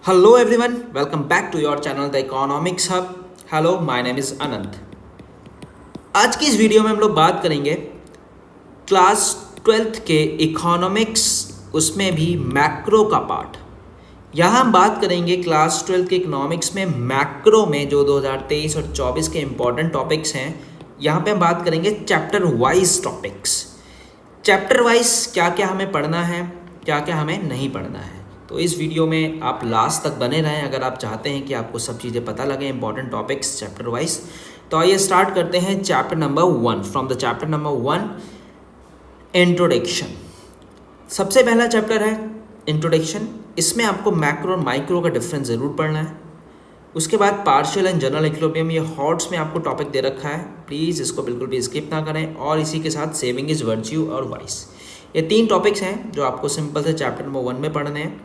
Hello everyone, welcome back to your channel The Economics Hub. Hello, my name is Anant. आज की इस video में हम लोग बात करेंगे क्लास 12th के इकोनॉमिक्स, उसमें भी मैक्रो का पार्ट। यहाँ हम बात करेंगे क्लास 12 के इकोनॉमिक्स में मैक्रो में जो 2023 और 24 के इम्पॉर्टेंट टॉपिक्स हैं। यहाँ पे हम बात करेंगे chapter wise topics. Chapter wise क्या क्या हमें पढ़ना है, क्या क्या हमें नहीं पढ़ना है। तो इस वीडियो में आप लास्ट तक बने रहें अगर आप चाहते हैं कि आपको सब चीज़ें पता लगे इंपॉर्टेंट टॉपिक्स चैप्टर वाइज। तो आइए स्टार्ट करते हैं chapter number 1। From the chapter number 1, introduction. सबसे पहला चैप्टर है इंट्रोडक्शन। इसमें आपको मैक्रो और माइक्रो का डिफरेंस ज़रूर पढ़ना है। उसके बाद पार्शियल एंड जनरल इक्विलिब्रियम, ये हॉट्स में आपको टॉपिक दे रखा है, प्लीज़ इसको बिल्कुल भी स्किप ना करें। और इसी के साथ सेविंग इज वर्च्यू और वाइस, ये 3 टॉपिक्स हैं जो आपको सिंपल से चैप्टर नंबर 1 में पढ़ने हैं।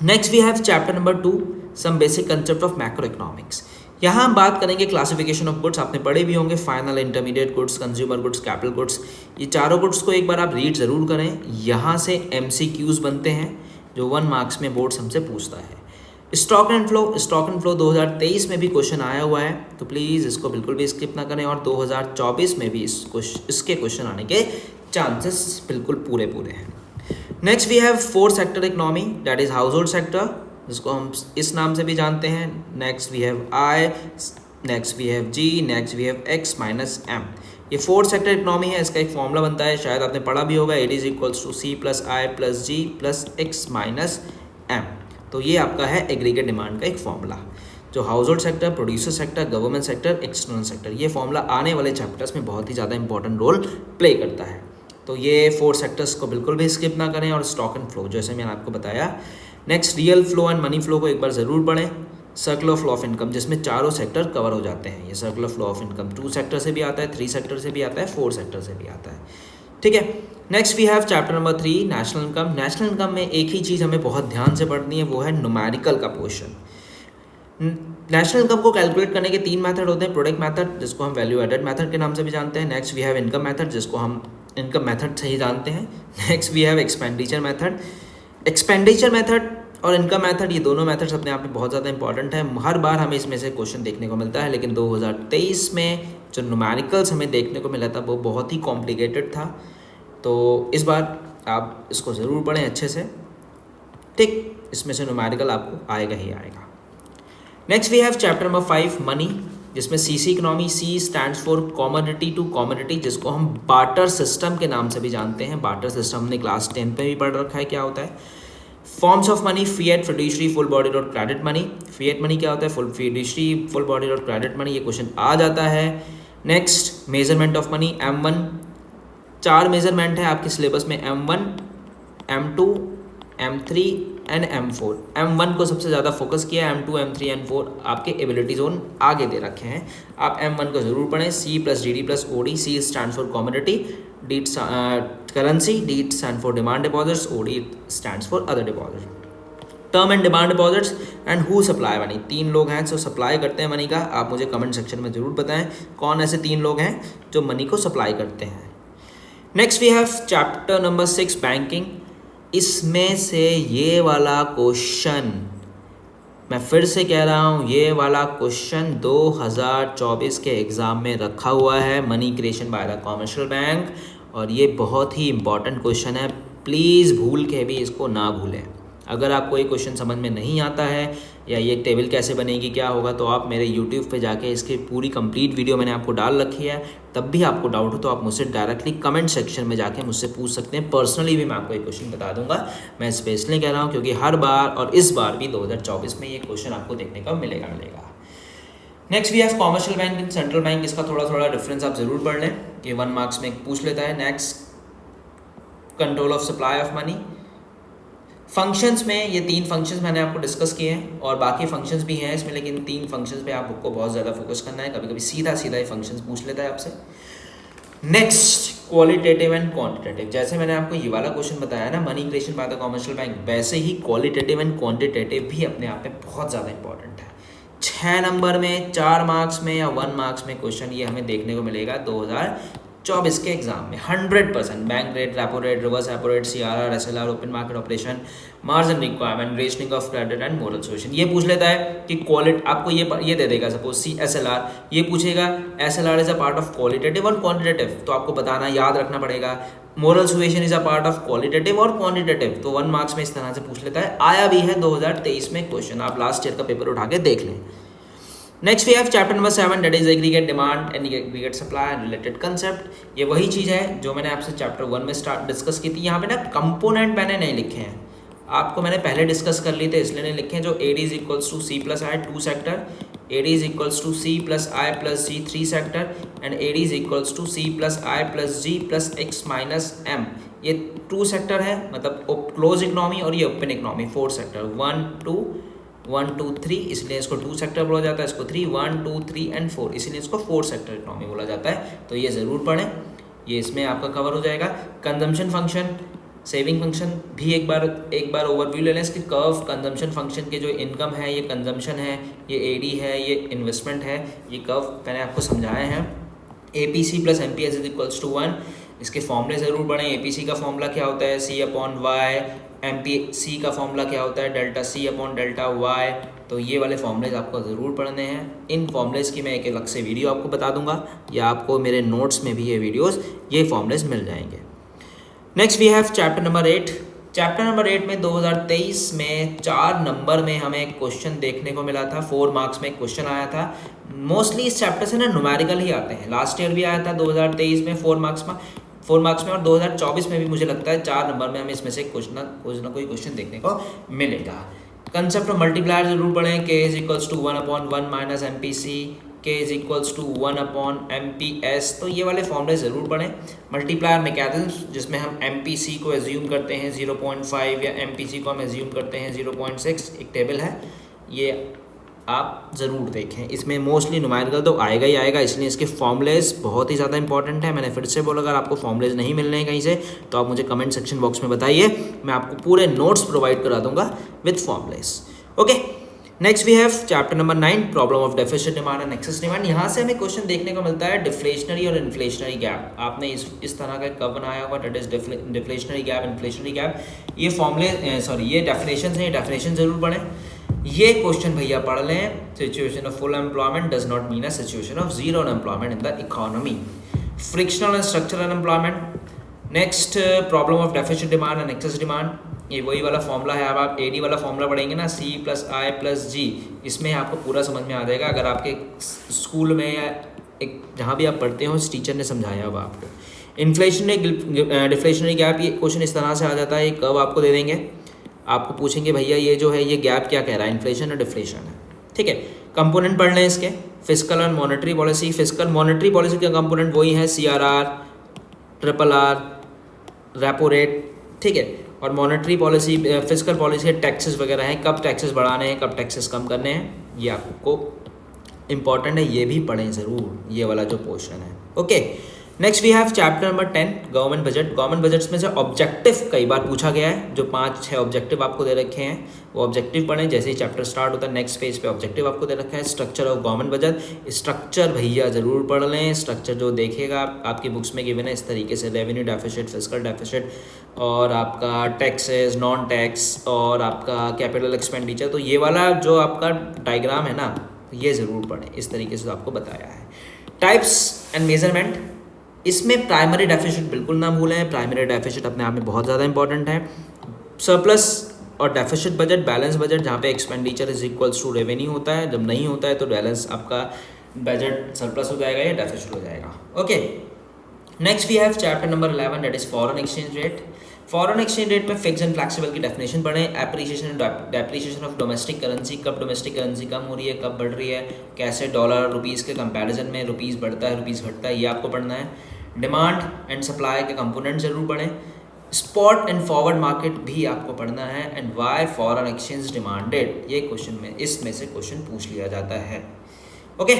Next we have chapter number 2, some basic concept of macro economics. यहाँ हम बात करेंगे क्लासिफिकेशन ऑफ गुड्स। आपने पढ़े भी होंगे, final, intermediate goods, consumer goods, capital goods. ये चारों गुड्स को एक बार आप रीड ज़रूर करें। यहाँ से MCQs बनते हैं जो 1 मार्क्स में बोर्ड्स हमसे पूछता है। स्टॉक एंड फ्लो 2023 में भी क्वेश्चन आया हुआ है, तो प्लीज़ इसको बिल्कुल भी स्किप ना करें। और 2024 में भी इसके क्वेश्चन आने के चांसेस बिल्कुल पूरे हैं। Next we have 4 sector economy, that is household sector, जिसको हम इस नाम से भी जानते हैं। Next we have I, next we have G, next we have X minus M। ये 4 सेक्टर इकोनॉमी है। इसका एक फॉर्मूला बनता है, शायद आपने पढ़ा भी होगा, it is equals to C plus I plus G plus X minus M। तो ये आपका है एग्रीगेट डिमांड का एक फॉर्मूला, जो house hold sector, producer sector, government sector, external sector, ये फॉर्मूला आने वाले चैप्टर्स में बहुत ही ज़्यादा इंपॉर्टेंट रोल प्ले करता है। तो ये 4 सेक्टर्स को बिल्कुल भी स्किप ना करें। और स्टॉक एंड फ्लो जैसे मैंने आपको बताया। Next real flow and money flow को एक बार ज़रूर पढ़ें। सर्कुलर फ्लो ऑफ इनकम, जिसमें चारों सेक्टर कवर हो जाते हैं। ये circular flow of income 2 sector से भी आता है, 3 सेक्टर से भी आता है, 4 सेक्टर से भी आता है। ठीक है। Next we have chapter number 3, national income. National income में एक ही चीज़ हमें बहुत ध्यान से पढ़नी है, वो है न्यूमेरिकल का पोर्शन। नेशनल इनकम को कैलकुलेट करने के 3 मेथड होते हैं। प्रोडक्ट मेथड, जिसको हम वैल्यू एडेड मेथड के नाम से भी जानते हैं। Next we have income method, जिसको हम इनकम मेथड से ही जानते हैं। Next we have expenditure method. Expenditure method और इनकम मेथड, ये दोनों मेथड्स अपने आप में बहुत ज़्यादा इंपॉर्टेंट है। हर बार हमें इसमें से क्वेश्चन देखने को मिलता है, लेकिन 2023 में जो न्यूमेरिकल्स हमें देखने को मिला था वो बहुत ही कॉम्प्लिकेटेड था। तो इस बार आप इसको ज़रूर पढ़ें अच्छे से। ठीक, इसमें से न्यूमेरिकल आपको आएगा ही आएगा। Next we have chapter number 5, money, जिसमें CC economy. C stands for commodity to commodity, जिसको हम बार्टर सिस्टम के नाम से भी जानते हैं। बार्टर सिस्टम हमने क्लास 10 पे भी पढ़ रखा है क्या होता है। Forms of money, fiat, fiduciary, full bodied और क्रेडिट मनी। फिएट मनी क्या होता है, फुल फिड्यूशरी, फुल बॉडीड और क्रेडिट मनी, ये क्वेश्चन आ जाता है। Next measurement of money, M1। 4 measurement है आपके सिलेबस में, M1, M2, M3 and M4। M1 को सबसे ज़्यादा फोकस किया है, M2, M3, M4 आपके एबिलिटी जोन आगे दे रखे हैं। आप M1 को ज़रूर पढ़ें। C plus DD plus OD। C stand for commodity, D currency, D stand for demand deposits, OD stand for other deposit. Term and demand deposits and who supply money, 3 लोग हैं जो सप्लाई करते हैं money का। आप मुझे comment section में ज़रूर बताएं कौन ऐसे 3 लोग हैं जो मनी को सप्लाई करते हैं। Next we have chapter number 6, banking. इसमें से ये वाला क्वेश्चन, मैं फिर से कह रहा हूँ, ये वाला क्वेश्चन 2024 के एग्ज़ाम में रखा हुआ है, money creation by the commercial bank. और ये बहुत ही इंपॉर्टेंट क्वेश्चन है, प्लीज़ भूल के भी इसको ना भूलें। अगर आपको ये क्वेश्चन समझ में नहीं आता है या ये टेबल कैसे बनेगी, क्या होगा, तो आप मेरे YouTube पे जाके इसकी पूरी कंप्लीट वीडियो मैंने आपको डाल रखी है। तब भी आपको डाउट हो तो आप मुझसे डायरेक्टली कमेंट सेक्शन में जाके मुझसे पूछ सकते हैं। पर्सनली भी मैं आपको ये क्वेश्चन बता दूंगा। मैं स्पेशली कह रहा हूँ क्योंकि हर बार और इस बार भी 2024 में ये क्वेश्चन आपको देखने का मिलेगा। Next we have commercial bank and central bank. इसका थोड़ा डिफरेंस आप ज़रूर पढ़ लें, ये 1 मार्क्स में पूछ लेता है। Next control of supply of money. Functions में ये 3 फंक्शंस मैंने आपको डिस्कस किए हैं और बाकी फंक्शंस भी हैं इसमें, लेकिन 3 फंक्शंस पे आपको बहुत ज़्यादा फोकस करना है। कभी कभी सीधा ये फंक्शंस पूछ लेता है आपसे। Next qualitative and quantitative. जैसे मैंने आपको ये वाला क्वेश्चन बताया ना, money creation by the commercial bank, वैसे ही क्वालिटेटिव एंड क्वांटिटेटिव भी अपने आप में बहुत ज़्यादा इंपॉर्टेंट है। 6 नंबर में, 4 मार्क्स में या 1 मार्क्स में क्वेश्चन ये हमें देखने को मिलेगा 2024 के एग्जाम में 100% bank rate, repo rate, reverse repo rate, CRR, SLR, open market operation, margin requirement, rationing of credit and moral suasion. ये पूछ लेता है कि क्वालिटी, आपको ये दे देगा सपोज SLR, ये पूछेगा SLR is a part of qualitative और क्वांटिटेटिव, तो आपको बताना याद रखना पड़ेगा। Moral suasion is a part of qualitative और क्वांटिटेटिव, तो 1 मार्क्स में इस तरह से पूछ लेता है। आया भी है 2023 में क्वेश्चन, आप लास्ट ईयर का पेपर उठा के देख लें। Next we have chapter number 7 that is aggregate demand and aggregate supply and related concept. ये वही चीज़ है जो मैंने आपसे चैप्टर 1 में डिस्कस की थी। यहाँ पे ना कंपोनेंट मैंने नहीं लिखे हैं, आपको मैंने पहले डिस्कस कर लिए थे इसलिए नहीं लिखे हैं। जो AD is equals to C plus I 2 sector, AD is equals to C plus I plus G 3 sector and AD is equals to C plus I plus G plus X minus M, ये 2 sector है, मतलब close economy, और ये open economy 4 sector, 1 2 3, इसलिए इसको 2 sector बोला जाता है, इसको 3 1 2 3 एंड 4, इसलिए इसको 4 सेक्टर इकोनॉमी बोला जाता है। तो ये ज़रूर पढ़ें, ये इसमें आपका कवर हो जाएगा। कंजम्पशन फंक्शन, सेविंग फंक्शन भी एक बार ओवरव्यू ले लें इसके। कर्व कंजम्पशन फंक्शन के जो इनकम है, ये कंजम्पशन है, ये AD है, ये इन्वेस्टमेंट है, ये कर्व मैंने आपको समझाए हैं। APC plus MPS is equals to 1, इसके फॉर्मूले ज़रूर पढ़ें। APC का फॉर्मूला क्या होता है, C/Y, MPC का फॉर्मूला क्या होता है, डेल्टा C/डेल्टा Y, तो ये वाले फॉर्मूलेज आपको ज़रूर पढ़ने हैं। इन फॉर्मूलेज की मैं एक अलग से वीडियो आपको बता दूंगा, या आपको मेरे नोट्स में भी ये वीडियोस, ये फॉर्मूलेज मिल जाएंगे। Next we have chapter number 8। Chapter number 8 में 2023 में 4 नंबर में हमें एक क्वेश्चन देखने को मिला था, 4 मार्क्स में एक क्वेश्चन आया था। मोस्टली इस चैप्टर से ना न्यूमेरिकल ही आते हैं, लास्ट ईयर भी आया था 2023 में 4 मार्क्स में, और 2024 में भी मुझे लगता है 4 नंबर में हमें इसमें से कुछ ना कोई क्वेश्चन देखने को मिलेगा। कंसेप्ट ऑफ मल्टीप्लायर जरूर पढ़ें। K is equals to 1/1 minus MPC, K is equals to 1/MPS, तो ये वाले फॉर्मूले ज़रूर पढ़ें। मल्टीप्लायर मैकेनिज्म, जिसमें हम MPC को एज्यूम करते हैं 0.5 या MPC को हम एज्यूम करते हैं 0.6, एक टेबल है, ये आप ज़रूर देखें। इसमें मोस्टली न्यूमेरिकल तो आएगा ही आएगा, इसलिए इसके फॉर्मूलेज बहुत ही ज़्यादा इंपॉर्टेंट है। मैंने फिर से बोला, अगर आपको फॉर्मूलेज नहीं मिलने हैं कहीं से तो आप मुझे कमेंट सेक्शन बॉक्स में बताइए, मैं आपको पूरे नोट्स प्रोवाइड करा दूंगा with formulas. Okay, next we have chapter number 9 problem of deficit demand and excess demand. यहाँ से हमें क्वेश्चन देखने को मिलता है डिफ्लेशनरी और इन्फ्लेशनरी गैप। आपने इस तरह का कब बनाया हुआ, that is deflationary gap, inflationary gap. ये फॉर्मूले ये डेफिनेशन है, ये डेफिनेशन जरूर पढ़ें। ये क्वेश्चन भैया पढ़ लें। Situation of full employment does not mean a situation of zero unemployment in the economy. Frictional and structural unemployment. Next problem of deficit demand and excess demand, ये वही वाला फॉर्मूला है। अब आप AD वाला फॉर्मूला पढ़ेंगे ना, C plus I plus G, इसमें आपको पूरा समझ में आ जाएगा। अगर आपके स्कूल में या एक जहाँ भी आप पढ़ते हो उस टीचर ने समझाया हुआ आपको। इन्फ्लेशनरी डिफ्लेशनरी गैप, ये क्वेश्चन इस तरह से आ जाता है, ये कब आपको दे देंगे, आपको पूछेंगे भैया ये जो है ये गैप क्या कह रहा है, इन्फ्लेशन और डिफ्लेशन है, ठीक है। कंपोनेंट पढ़ लें इसके, फिस्कल और monetary policy. Fiscal monetary policy का कंपोनेंट वही है CRR, RRR, रेपो रेट, ठीक है। और monetary policy, fiscal policy taxes वगैरह हैं, कब टैक्सेस बढ़ाने हैं, कब टैक्सेस कम करने हैं, ये आपको इंपॉर्टेंट है, ये भी पढ़ें ज़रूर, ये वाला जो पोर्शन है। Okay, next we have chapter number 10 government budget. Government budgets में से ऑब्जेक्टिव कई बार पूछा गया है, जो 5-6 ऑब्जेक्टिव आपको दे रखे हैं, वो ऑब्जेक्टिव पढ़ें। जैसे ही चैप्टर स्टार्ट होता है नेक्स्ट पेज पे ऑब्जेक्टिव आपको दे रखा है। Structure of government budget, structure भैया ज़रूर पढ़ लें। स्ट्रक्चर जो देखेगा आपकी बुक्स में गिवन है इस तरीके से, रेवेन्यू डेफिसिट, फिस्कल डेफिसिट, और आपका टैक्सेस, नॉन टैक्स, और आपका कैपिटल एक्सपेंडिचर। तो ये वाला जो आपका डायग्राम है ना, ये ज़रूर पढ़ें, इस तरीके से आपको बताया है। टाइप्स एंड मेजरमेंट, इसमें प्राइमरी डेफिसिट बिल्कुल ना भूलें, प्राइमरी डेफिसिट अपने आप में बहुत ज़्यादा इंपॉर्टेंट है। सरप्लस और डेफिसिट बजट, बैलेंस बजट, जहाँ पे expenditure is equals to revenue होता है, जब नहीं होता है तो बैलेंस आपका बजट सरप्लस हो जाएगा या डेफिसिट हो जाएगा। Okay, next we have chapter number 11 that is foreign exchange rate. Foreign exchange rate में फिक्स एंड फ्लेक्सिबल की डेफिनेशन पढ़ें। Appreciation and depreciation of domestic currency, कब डोमेस्टिक करेंसी कम हो रही है, कब बढ़ रही है, कैसे डॉलर रुपीज़ के कंपैरिजन में रुपीज़ बढ़ता है, रुपीज़ घटता है, ये आपको पढ़ना है। डिमांड एंड सप्लाई के कंपोनेंट जरूर पढ़ें। स्पॉट एंड फॉरवर्ड मार्केट भी आपको पढ़ना है। And why foreign exchange demanded, ये क्वेश्चन में इसमें से क्वेश्चन पूछ लिया जाता है। Okay,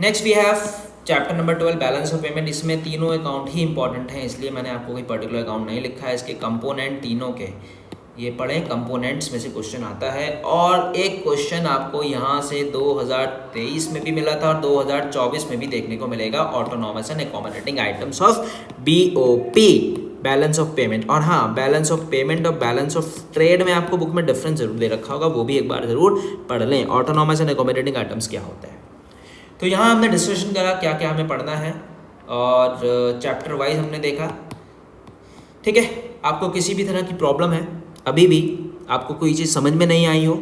next we have chapter number 12 balance of payment. इसमें तीनों अकाउंट ही इंपॉर्टेंट हैं, इसलिए मैंने आपको कोई पर्टिकुलर अकाउंट नहीं लिखा है। इसके कंपोनेंट तीनों के ये पढ़ें, कंपोनेंट्स में से क्वेश्चन आता है। और एक क्वेश्चन आपको यहाँ से 2023 में भी मिला था और 2024 में भी देखने को मिलेगा, autonomous and accommodating items of BOP, balance of payment. और हाँ, बैलेंस ऑफ पेमेंट और बैलेंस ऑफ ट्रेड में आपको बुक में डिफरेंस जरूर दे रखा होगा, वो भी एक बार जरूर पढ़ लें। ऑटोनॉमस एंड अकोमोडेटिंग आइटम्स क्या होता है, तो यहाँ हमने डिस्कशन करा क्या क्या हमें पढ़ना है और चैप्टर वाइज हमने देखा। ठीक है, आपको किसी भी तरह की प्रॉब्लम है, अभी भी आपको कोई चीज़ समझ में नहीं आई हो,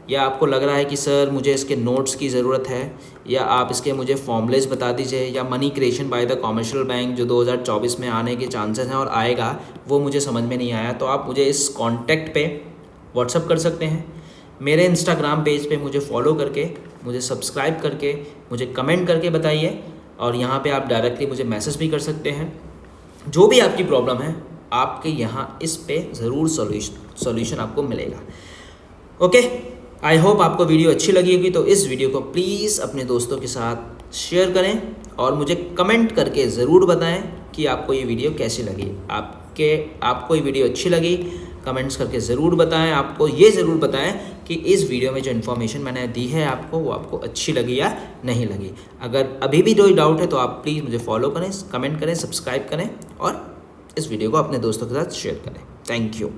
या आपको लग रहा है कि सर मुझे इसके नोट्स की ज़रूरत है, या आप इसके मुझे फॉर्मूलेज बता दीजिए, या money creation by the commercial bank जो 2024 में आने के चांसेस हैं और आएगा, वो मुझे समझ में नहीं आया, तो आप मुझे इस कॉन्टैक्ट पे व्हाट्सअप कर सकते हैं। मेरे इंस्टाग्राम पेज पे मुझे फॉलो करके, मुझे सब्सक्राइब करके, मुझे कमेंट करके बताइए, और यहाँ पे आप डायरेक्टली मुझे मैसेज भी कर सकते हैं। जो भी आपकी प्रॉब्लम है, आपके यहाँ इस पे ज़रूर सॉल्यूशन आपको मिलेगा। ओके, आई होप आपको वीडियो अच्छी लगी होगी, तो इस वीडियो को प्लीज़ अपने दोस्तों के साथ शेयर करें और मुझे कमेंट करके ज़रूर बताएं कि आपको ये वीडियो कैसी लगी। आपको ये वीडियो अच्छी लगी, कमेंट्स करके ज़रूर बताएं। आपको ये ज़रूर बताएं कि इस वीडियो में जो इन्फॉर्मेशन मैंने दी है आपको, वो आपको अच्छी लगी या नहीं लगी। अगर अभी भी कोई डाउट है तो आप प्लीज़ मुझे फॉलो करें, कमेंट करें, सब्सक्राइब करें और इस वीडियो को अपने दोस्तों के साथ शेयर करें। Thank you.